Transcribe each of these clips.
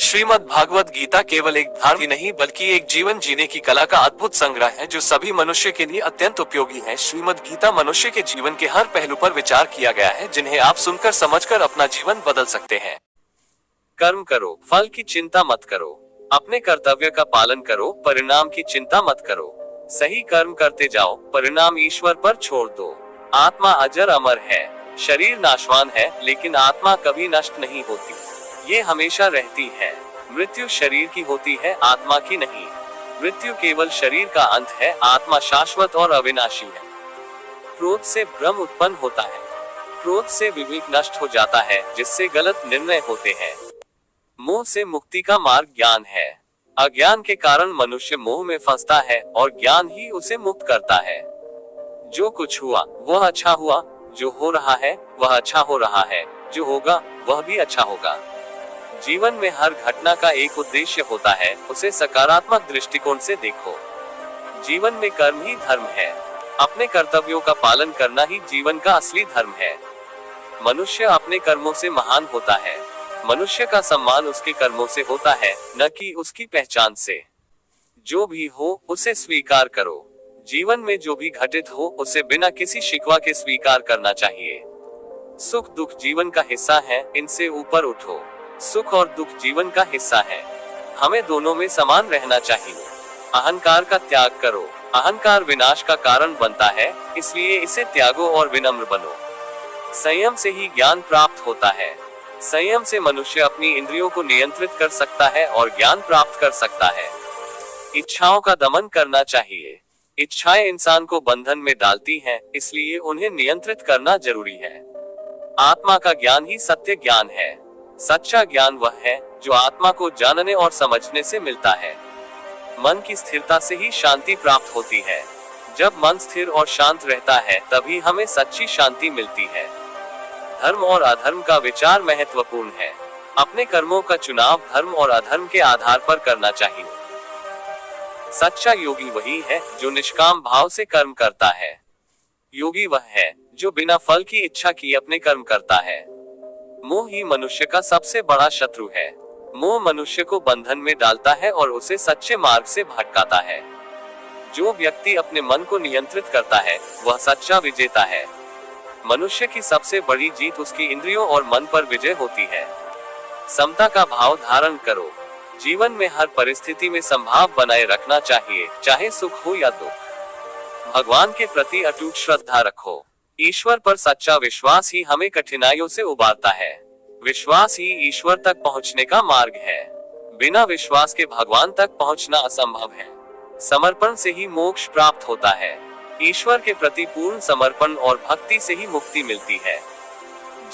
श्रीमद् भागवत गीता केवल एक धारणा ही नहीं बल्कि एक जीवन जीने की कला का अद्भुत संग्रह है जो सभी मनुष्य के लिए अत्यंत उपयोगी है। श्रीमद् गीता मनुष्य के जीवन के हर पहलू पर विचार किया गया है जिन्हें आप सुनकर समझकर अपना जीवन बदल सकते हैं। कर्म करो, फल की चिंता मत करो। अपने कर्तव्य का पालन करो, परिणाम की चिंता मत करो। सही कर्म करते जाओ, परिणाम ईश्वर पर छोड़ दो। आत्मा अजर अमर है। शरीर नाशवान है लेकिन आत्मा कभी नष्ट नहीं होती, ये हमेशा रहती है। मृत्यु शरीर की होती है, आत्मा की नहीं। मृत्यु केवल शरीर का अंत है, आत्मा शाश्वत और अविनाशी है। क्रोध से भ्रम उत्पन्न होता है। क्रोध से विवेक नष्ट हो जाता है जिससे गलत निर्णय होते हैं। मोह से मुक्ति का मार्ग ज्ञान है। अज्ञान के कारण मनुष्य मोह में फंसता है और ज्ञान ही उसे मुक्त करता है। जो कुछ हुआ वह अच्छा हुआ, जो हो रहा है वह अच्छा हो रहा है, जो होगा वह भी अच्छा होगा। जीवन में हर घटना का एक उद्देश्य होता है, उसे सकारात्मक दृष्टिकोण से देखो। जीवन में कर्म ही धर्म है। अपने कर्तव्यों का पालन करना ही जीवन का असली धर्म है। मनुष्य अपने कर्मों से महान होता है। मनुष्य का सम्मान उसके कर्मों से होता है, न कि उसकी पहचान से। जो भी हो उसे स्वीकार करो। जीवन में जो भी घटित हो उसे बिना किसी शिकवा के स्वीकार करना चाहिए। सुख दुख जीवन का हिस्सा है, इनसे ऊपर उठो। सुख और दुख जीवन का हिस्सा है, हमें दोनों में समान रहना चाहिए। अहंकार का त्याग करो। अहंकार विनाश का कारण बनता है, इसलिए इसे त्यागो और विनम्र बनो। संयम से ही ज्ञान प्राप्त होता है। संयम से मनुष्य अपनी इंद्रियों को नियंत्रित कर सकता है और ज्ञान प्राप्त कर सकता है। इच्छाओं का दमन करना चाहिए। इच्छाएं इंसान को बंधन में डालती हैं, इसलिए उन्हें नियंत्रित करना जरूरी है। आत्मा का ज्ञान ही सत्य ज्ञान है। सच्चा ज्ञान वह है जो आत्मा को जानने और समझने से मिलता है। मन की स्थिरता से ही शांति प्राप्त होती है। जब मन स्थिर और शांत रहता है तभी हमें सच्ची शांति मिलती है। धर्म और अधर्म का विचार महत्वपूर्ण है। अपने कर्मों का चुनाव धर्म और अधर्म के आधार पर करना चाहिए। सच्चा योगी वही है जो निष्काम भाव से कर्म करता है। योगी वह है जो बिना फल की इच्छा की अपने कर्म करता है। मोह ही मनुष्य का सबसे बड़ा शत्रु है। मोह मनुष्य को बंधन में डालता है और उसे सच्चे मार्ग से भटकाता है। जो व्यक्ति अपने मन को नियंत्रित करता है वह सच्चा विजेता है। मनुष्य की सबसे बड़ी जीत उसकी इंद्रियों और मन पर विजय होती है। समता का भाव धारण करो। जीवन में हर परिस्थिति में संभाव बनाए रखना चाहिए, चाहे सुख हो या दुख। भगवान के प्रति अटूट श्रद्धा रखो। ईश्वर पर सच्चा विश्वास ही हमें कठिनाइयों से उबारता है। विश्वास ही ईश्वर तक पहुंचने का मार्ग है। बिना विश्वास के भगवान तक पहुंचना असंभव है। समर्पण से ही मोक्ष प्राप्त होता है। ईश्वर के प्रति पूर्ण समर्पण और भक्ति से ही मुक्ति मिलती है।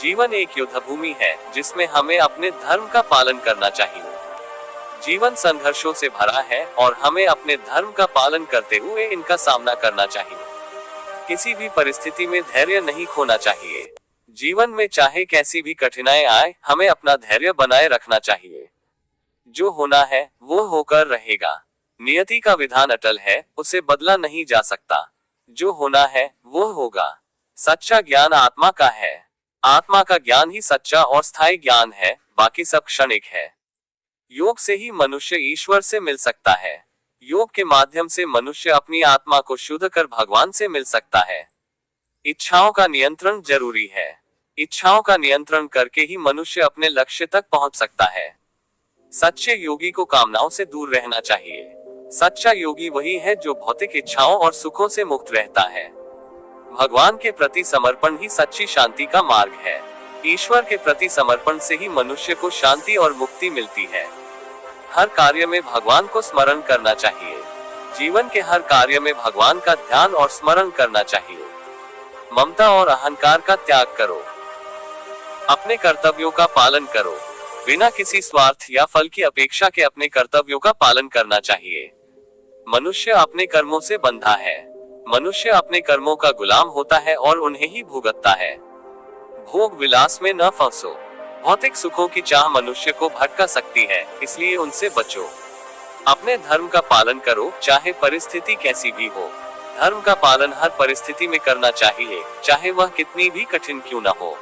जीवन एक युद्ध भूमि है जिसमें हमें अपने धर्म का पालन करना चाहिए। जीवन संघर्षों से भरा है और हमें अपने धर्म का पालन करते हुए इनका सामना करना चाहिए। किसी भी परिस्थिति में धैर्य नहीं खोना चाहिए। जीवन में चाहे कैसी भी कठिनाई आए, हमें अपना धैर्य बनाए रखना चाहिए। जो होना है वो होकर रहेगा। नियति का विधान अटल है, उसे बदला नहीं जा सकता। जो होना है वो होगा। सच्चा ज्ञान आत्मा का है। आत्मा का ज्ञान ही सच्चा और स्थायी ज्ञान है, बाकी सब क्षणिक है। योग से ही मनुष्य ईश्वर से मिल सकता है। योग के माध्यम से मनुष्य अपनी आत्मा को शुद्ध कर भगवान से मिल सकता है। इच्छाओं का नियंत्रण जरूरी है। इच्छाओं का नियंत्रण करके ही मनुष्य अपने लक्ष्य तक पहुंच सकता है। सच्चे योगी को कामनाओं से दूर रहना चाहिए। सच्चा योगी वही है जो भौतिक इच्छाओं और सुखों से मुक्त रहता है। भगवान के प्रति समर्पण ही सच्ची शांति का मार्ग है। ईश्वर के प्रति समर्पण से ही मनुष्य को शांति और मुक्ति मिलती है। हर कार्य में भगवान को स्मरण करना चाहिए। जीवन के हर कार्य में भगवान का ध्यान और स्मरण करना चाहिए। ममता और अहंकार का त्याग करो। अपने कर्तव्यों का पालन करो। बिना किसी स्वार्थ या फल की अपेक्षा के अपने कर्तव्यों का पालन करना चाहिए। मनुष्य अपने कर्मों से बंधा है। मनुष्य अपने कर्मों का गुलाम होता है और उन्हें ही भुगतता है। भोग विलास में न फंसो। भौतिक सुखों की चाह मनुष्य को भटका सकती है, इसलिए उनसे बचो। अपने धर्म का पालन करो, चाहे परिस्थिति कैसी भी हो। धर्म का पालन हर परिस्थिति में करना चाहिए, चाहे वह कितनी भी कठिन क्यों न हो।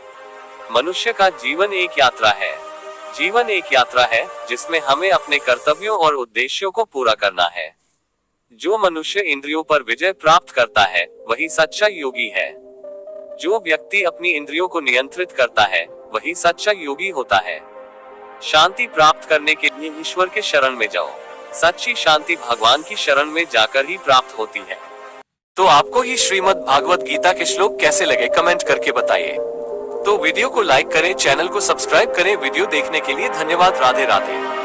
मनुष्य का जीवन एक यात्रा है। जीवन एक यात्रा है जिसमें हमें अपने कर्तव्यों और उद्देश्यों को पूरा करना है। जो मनुष्य इंद्रियों पर विजय प्राप्त करता है वही सच्चा योगी है। जो व्यक्ति अपनी इंद्रियों को नियंत्रित करता है वही सच्चा योगी होता है। शांति प्राप्त करने के लिए ईश्वर के शरण में जाओ। सच्ची शांति भगवान की शरण में जाकर ही प्राप्त होती है। तो आपको ही श्रीमद् भागवत गीता के श्लोक कैसे लगे कमेंट करके बताइए। तो वीडियो को लाइक करें, चैनल को सब्सक्राइब करें। वीडियो देखने के लिए धन्यवाद। राधे राधे।